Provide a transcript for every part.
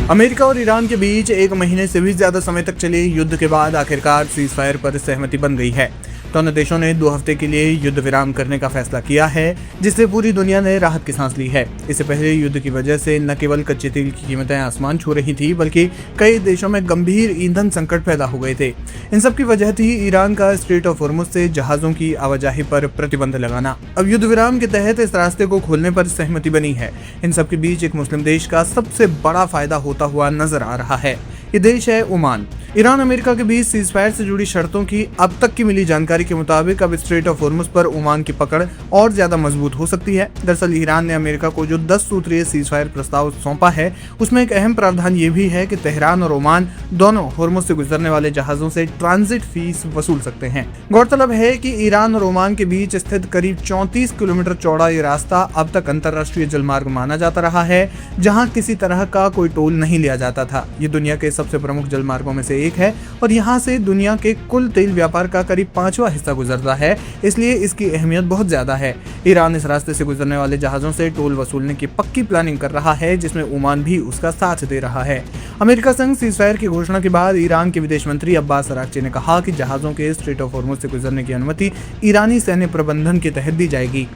America और Iran के बीच 1 महीने से भी ज्यादा समय तक चले युद्ध के बाद आखिरकार सीज फायर पर सहमति बन गई है। दोनों देशों ने 2 हफ्ते के लिए युद्ध विराम करने का फैसला किया है, जिससे पूरी दुनिया ने राहत की सांस ली है। इससे पहले युद्ध की वजह से न केवल कच्चे तेल की कीमतें आसमान छू रही थी, बल्कि कई देशों में गंभीर ईंधन संकट पैदा हो गए थे। इन सब की वजह थी ईरान का स्ट्रेट ऑफ हॉर्मुज से जहाजों की आवाजाही पर प्रतिबंध लगाना। अब युद्ध विराम के तहत इस रास्ते को खोलने पर सहमति बनी है। इन सब के बीच एक मुस्लिम देश का सबसे बड़ा फायदा होता हुआ नजर आ रहा है। ये देश है ओमान। ईरान अमेरिका के बीच सीज फायर से जुड़ी शर्तों की अब तक की मिली जानकारी के मुताबिक अब स्ट्रेट ऑफ हॉर्मुज पर ओमान की पकड़ और ज्यादा मजबूत हो सकती है। दरअसल ईरान ने अमेरिका को जो 10 सूत्रीय सीज फायर प्रस्ताव सौंपा है, उसमें एक अहम प्रावधान ये भी है कि तेहरान और ओमान दोनों हॉर्मुज से गुजरने वाले जहाजों से ट्रांजिट फीस वसूल सकते हैं। गौरतलब है कि ईरान और ओमान के बीच स्थित करीब 34 किलोमीटर चौड़ा ये रास्ता अब तक अंतर्राष्ट्रीय जलमार्ग माना जाता रहा है, जहां किसी तरह का कोई टोल नहीं लिया जाता था। ये दुनिया के सबसे प्रमुख जलमार्गों में से एक है और यहाँ से दुनिया के कुल तेल व्यापार का करीब 5वां हिस्सा गुजरता है, इसलिए इसकी अहमियत बहुत ज्यादा है। ईरान इस रास्ते से गुजरने वाले जहाजों से टोल वसूलने की पक्की प्लानिंग कर रहा है, जिसमें ओमान भी उसका साथ दे रहा है। अमेरिका संग सीज फायर की घोषणा के बाद ईरान के विदेश मंत्री अब्बास अराक्ची ने कहा कि जहाजों के स्ट्रेट ऑफ हॉर्मुज से गुजरने की अनुमति ईरानी सैन्य प्रबंधन के तहत दी जाएगी।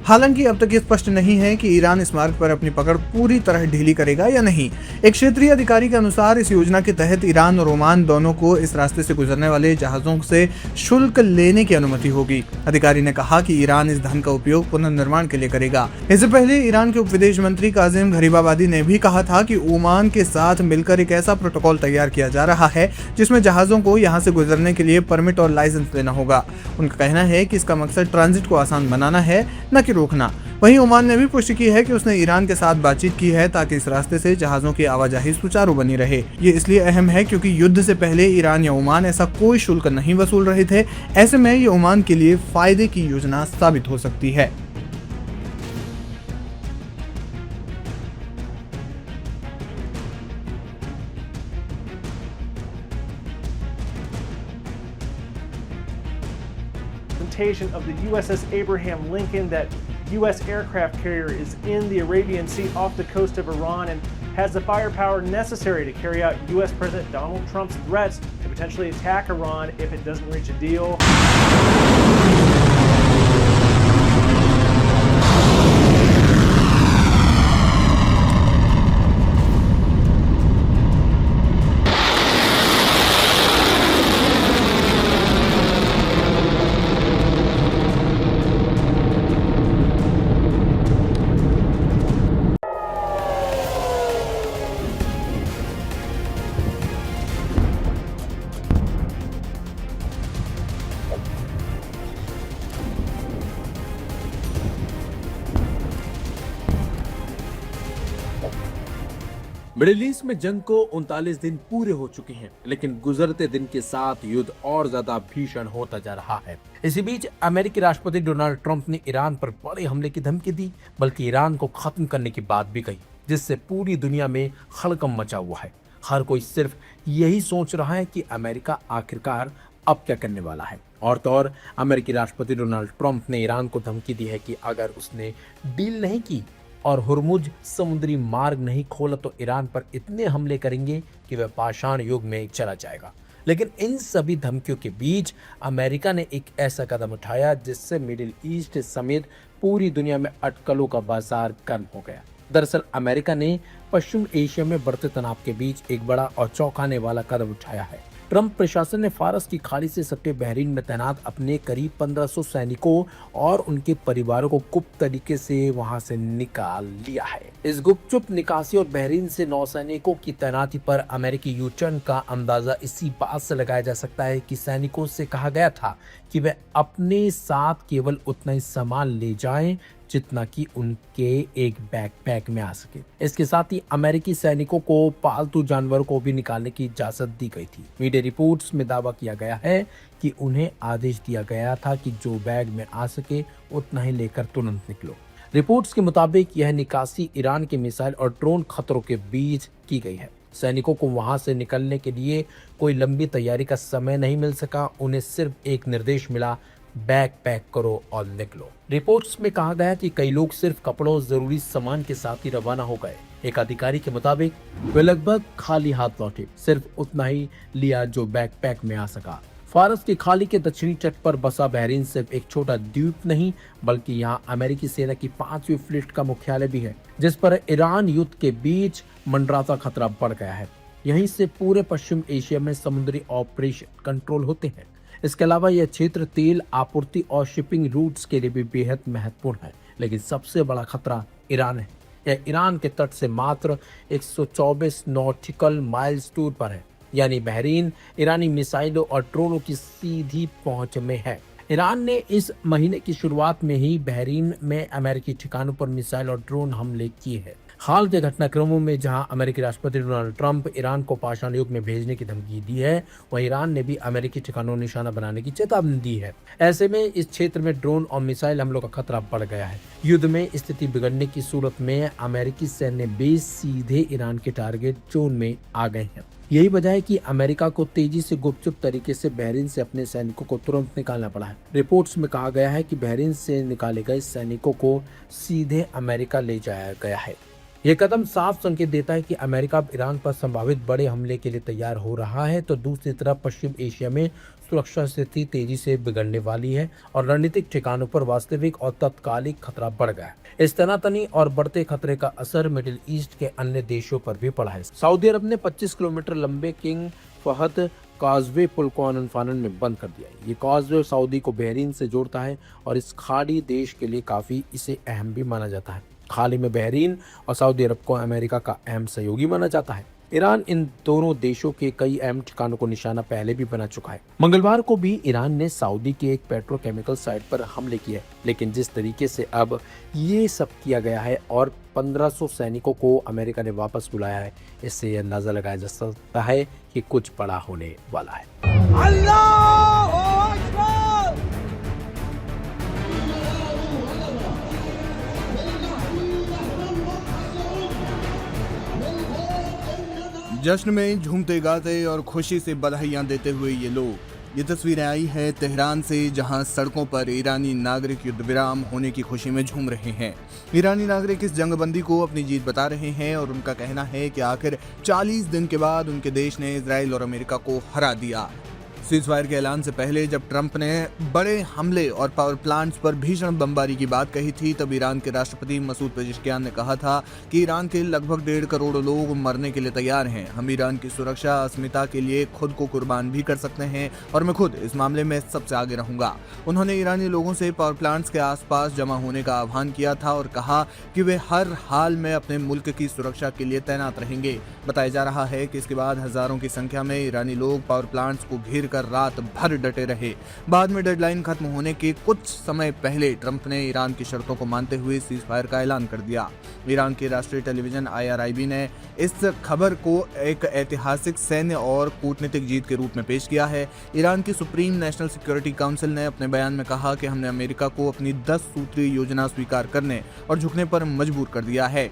हालांकि अब तक ये स्पष्ट नहीं है कि ईरान इस मार्ग पर अपनी पकड़ पूरी तरह ढीली करेगा या नहीं। एक क्षेत्रीय अधिकारी के अनुसार इस योजना के तहत ईरान और ओमान दोनों को इस रास्ते से गुजरने वाले जहाजों से शुल्क लेने की अनुमति होगी। अधिकारी ने कहा कि ईरान इस धन का उपयोग पुनर्निर्माण के लिए करेगा। इससे पहले ईरान के उप विदेश मंत्री काजिम गरीबाबादी ने भी कहा था कि ओमान के साथ मिलकर एक ऐसा प्रोटोकॉल तैयार किया जा रहा है जिसमें जहाजों को यहाँ से गुजरने के लिए परमिट और लाइसेंस लेना होगा। उनका कहना है कि इसका मकसद ट्रांजिट को आसान बनाना है, न रोकना। वहीं ओमान ने भी पुष्टि की है कि उसने ईरान के साथ बातचीत की है ताकि इस रास्ते से जहाजों की आवाजाही सुचारू बनी रहे। ये इसलिए अहम है क्योंकि युद्ध से पहले ईरान या ओमान ऐसा कोई शुल्क नहीं वसूल रहे थे। ऐसे में ये ओमान के लिए फायदे की योजना साबित हो सकती है। Of the USS Abraham Lincoln. That U.S. aircraft carrier is in the Arabian Sea off the coast of Iran and has the firepower necessary to carry out U.S. President Donald Trump's threats to potentially attack Iran if it doesn't reach a deal. Middle east में जंग को 39 दिन पूरे हो चुके हैं, लेकिन गुजरते दिन के साथ युद्ध और ज्यादा भीषण होता जा रहा है। इसी बीच अमेरिकी राष्ट्रपति डोनाल्ड ट्रंप ने ईरान पर बड़े हमले की धमकी दी, बल्कि ईरान को खत्म करने की बात भी कही, जिससे पूरी दुनिया में हड़कंप मचा हुआ है। हर कोई सिर्फ यही सोच रहा है कि अमेरिका आखिरकार अब क्या करने वाला है। और तो और अमेरिकी राष्ट्रपति डोनाल्ड ट्रंप ने ईरान को धमकी दी है कि अगर उसने डील नहीं की और हुर्मुज समुद्री मार्ग नहीं खोला तो ईरान पर इतने हमले करेंगे कि वह पाषाण युग में चला जाएगा। लेकिन इन सभी धमकियों के बीच अमेरिका ने एक ऐसा कदम उठाया जिससे मिडिल ईस्ट समेत पूरी दुनिया में अटकलों का बाजार गर्म हो गया। दरअसल अमेरिका ने पश्चिम एशिया में बढ़ते तनाव के बीच एक बड़ा और चौंकाने वाला कदम उठाया है। ट्रंप प्रशासन ने फारस की खाड़ी से सटे बहरीन में तैनात अपने करीब 1500 सैनिकों और उनके परिवारों को गुप्त तरीके से वहां से निकाल लिया है। इस गुपचुप निकासी और बहरीन से नौसैनिकों की तैनाती पर अमेरिकी यू टर्न का अंदाजा इसी बात से लगाया जा सकता है कि सैनिकों से कहा गया था कि वे अपने साथ केवल उतना ही सामान ले जाएं जितना कि उनके एक बैकपैक में आ सके। इसके साथ ही अमेरिकी सैनिकों को पालतू जानवरों को भी निकालने की इजाजत दी गई थी। मीडिया रिपोर्ट्स में दावा किया गया है कि उन्हें आदेश दिया गया था कि जो बैग में आ सके उतना ही लेकर तुरंत निकलो। रिपोर्ट्स के मुताबिक यह निकासी ईरान के मिसाइल और ड्रोन खतरों के बीच की गई है। सैनिकों को वहां से निकलने के लिए कोई लंबी तैयारी का समय नहीं मिल सका। उन्हें सिर्फ एक निर्देश मिला, बैग पैक करो और निकलो। रिपोर्ट्स में कहा गया कि कई लोग सिर्फ कपड़ों और जरूरी सामान के साथ ही रवाना हो गए। एक अधिकारी के मुताबिक वे लगभग खाली हाथ लौटे, सिर्फ उतना ही लिया जो बैकपैक में आ सका। फारस की खाड़ी के दक्षिणी तट पर बसा बहरीन सिर्फ एक छोटा द्वीप नहीं, बल्कि यहाँ अमेरिकी सेना की 5वीं फ्लीट का मुख्यालय भी है, जिस पर ईरान युद्ध के बीच मंडराता खतरा बढ़ गया है। यहीं से पूरे पश्चिम एशिया में समुद्री ऑपरेशन कंट्रोल होते हैं। इसके अलावा यह क्षेत्र तेल आपूर्ति और शिपिंग रूट्स के लिए भी बेहद महत्वपूर्ण है। लेकिन सबसे बड़ा खतरा ईरान है। यह ईरान के तट से मात्र 124 नॉटिकल माइल्स दूर पर है, यानी बहरीन ईरानी मिसाइलों और ड्रोनों की सीधी पहुंच में है। ईरान ने इस महीने की शुरुआत में ही बहरीन में अमेरिकी ठिकानों पर मिसाइल और ड्रोन हमले किए हैं। हाल के घटनाक्रमों में जहां अमेरिकी राष्ट्रपति डोनाल्ड ट्रंप ईरान को पाषाण युग में भेजने की धमकी दी है, वहीं ईरान ने भी अमेरिकी ठिकानों निशाना बनाने की चेतावनी दी है। ऐसे में इस क्षेत्र में ड्रोन और मिसाइल हमलों का खतरा बढ़ गया है। युद्ध में स्थिति बिगड़ने की सूरत में अमेरिकी सैन्य बेस सीधे ईरान के टारगेट जोन में आ गए हैं। यही वजह है कि अमेरिका को तेजी से गुपचुप तरीके से बहरीन से अपने सैनिकों को तुरंत निकालना पड़ा है। रिपोर्ट्स में कहा गया है कि बहरीन से निकाले गए सैनिकों को सीधे अमेरिका ले जाया गया है। ये कदम साफ संकेत देता है कि अमेरिका अब ईरान पर संभावित बड़े हमले के लिए तैयार हो रहा है, तो दूसरी तरफ पश्चिम एशिया में सुरक्षा स्थिति तेजी से बिगड़ने वाली है और रणनीतिक ठिकानों पर वास्तविक और तत्कालिक खतरा बढ़ गया है। इस तनातनी और बढ़ते खतरे का असर मिडिल ईस्ट के अन्य देशों पर भी पड़ा है। सऊदी अरब ने 25 किलोमीटर लंबे किंग फहद काजवे पुल को आनन फानन में बंद कर दिया है। ये काजवे सऊदी को बहरीन से जोड़ता है और इस खाड़ी देश के लिए काफी इसे अहम भी माना जाता है। हाल ही में बहरीन और सऊदी अरब को अमेरिका का अहम सहयोगी माना जाता है। ईरान इन दोनों देशों के कई अहम ठिकानों को निशाना पहले भी बना चुका है। मंगलवार को भी ईरान ने सऊदी के एक पेट्रोकेमिकल साइट पर हमले किए, लेकिन जिस तरीके से अब ये सब किया गया है और 1500 सैनिकों को अमेरिका ने वापस बुलाया है, इससे यह अंदाजा लगाया जा सकता है कि कुछ बड़ा होने वाला है। जश्न में झूमते गाते और खुशी से बधाइयां देते हुए ये लोग। ये तस्वीरें आई है तेहरान से, जहां सड़कों पर ईरानी नागरिक युद्ध विराम होने की खुशी में झूम रहे हैं। ईरानी नागरिक इस जंगबंदी को अपनी जीत बता रहे हैं और उनका कहना है कि आखिर 40 दिन के बाद उनके देश ने इजराइल और अमेरिका को हरा दिया। सीजफायर के ऐलान से पहले जब ट्रंप ने बड़े हमले और पावर प्लांट्स पर भीषण बमबारी की बात कही थी, तब ईरान के राष्ट्रपति मसूद पेजेश्कियान ने कहा था कि ईरान के लगभग 1.5 करोड़ लोग मरने के लिए तैयार हैं। हम ईरान की सुरक्षा अस्मिता के लिए खुद को कुर्बान भी कर सकते हैं और मैं खुद इस मामले में सबसे आगे रहूंगा। उन्होंने ईरानी लोगों से पावर प्लांट्स के आसपास जमा होने का आह्वान किया था और कहा कि वे हर हाल में अपने मुल्क की सुरक्षा के लिए तैनात रहेंगे। बताया जा रहा है कि इसके बाद हजारों की संख्या में ईरानी लोग पावर प्लांट्स को घेर कर रात भर डटे रहे। बाद में डेडलाइन खत्म होने के कुछ समय पहले ट्रंप ने ईरान की शर्तों को मानते हुए सीजफायर का ऐलान कर दिया। ईरान के राष्ट्रीय टेलीविजन IRIB ने इस खबर को एक ऐतिहासिक सैन्य और कूटनीतिक जीत के रूप में पेश किया है। ईरान की सुप्रीम नेशनल सिक्योरिटी काउंसिल ने अपने बयान में कहा कि हमने अमेरिका को अपनी 10 सूत्री योजना स्वीकार करने और झुकने पर मजबूर कर दिया है।